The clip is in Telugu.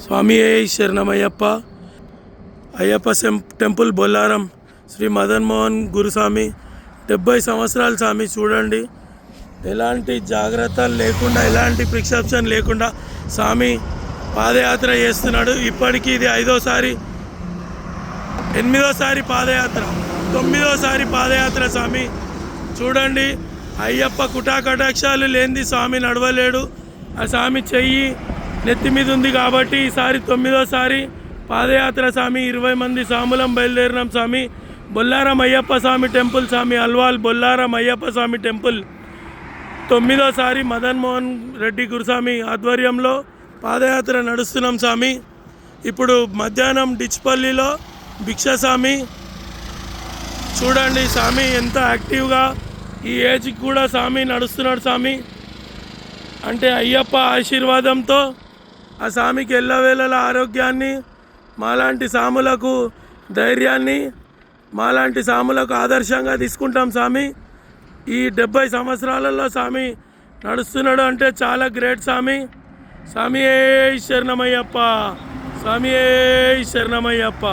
స్వామి శరణమయ్యప్ప. అయ్యప్ప టెంపుల్ బొల్లారం శ్రీ మదన్ మోహన్ గురుస్వామి 70 సంవత్సరాలు స్వామి. చూడండి, ఎలాంటి జాగ్రత్తలు లేకుండా, ఎలాంటి ప్రిస్క్రిప్షన్ లేకుండా స్వామి పాదయాత్ర చేస్తున్నాడు. ఇప్పటికీ ఇది 8వ పాదయాత్ర, 9వ పాదయాత్ర స్వామి. చూడండి, అయ్యప్ప కుటాకటాక్షాలు లేనిది స్వామి నడవలేడు. ఆ స్వామి చెయ్యి నెత్తి మీద ఉంది కాబట్టి ఈసారి 9వ పాదయాత్ర స్వామి. 20 మంది స్వాములం బయలుదేరినాం స్వామి. బొల్లారం అయ్యప్ప స్వామి టెంపుల్ స్వామి, అల్వాల్ బొల్లారం అయ్యప్ప స్వామి టెంపుల్ 9వ మదన్ మోహన్ రెడ్డి గురుస్వామి ఆధ్వర్యంలో పాదయాత్ర నడుస్తున్నాం స్వామి. ఇప్పుడు మధ్యాహ్నం డిచ్పల్లిలో భిక్ష స్వామి. చూడండి స్వామి ఎంత యాక్టివ్గా ఈ ఏజ్కి కూడా స్వామి నడుస్తున్నాడు స్వామి. అంటే అయ్యప్ప ఆశీర్వాదంతో ఆ స్వామికి ఎల్లవేళల ఆరోగ్యాన్ని, మాలాంటి సాములకు ధైర్యాన్ని, మాలాంటి సాములకు ఆదర్శంగా తీసుకుంటాం స్వామి. ఈ 70 సంవత్సరాలలో స్వామి నడుస్తున్నాడు అంటే చాలా గ్రేట్ స్వామి. స్వామి శరణమయ్యప్ప, స్వామి శరణమయ్యప్ప.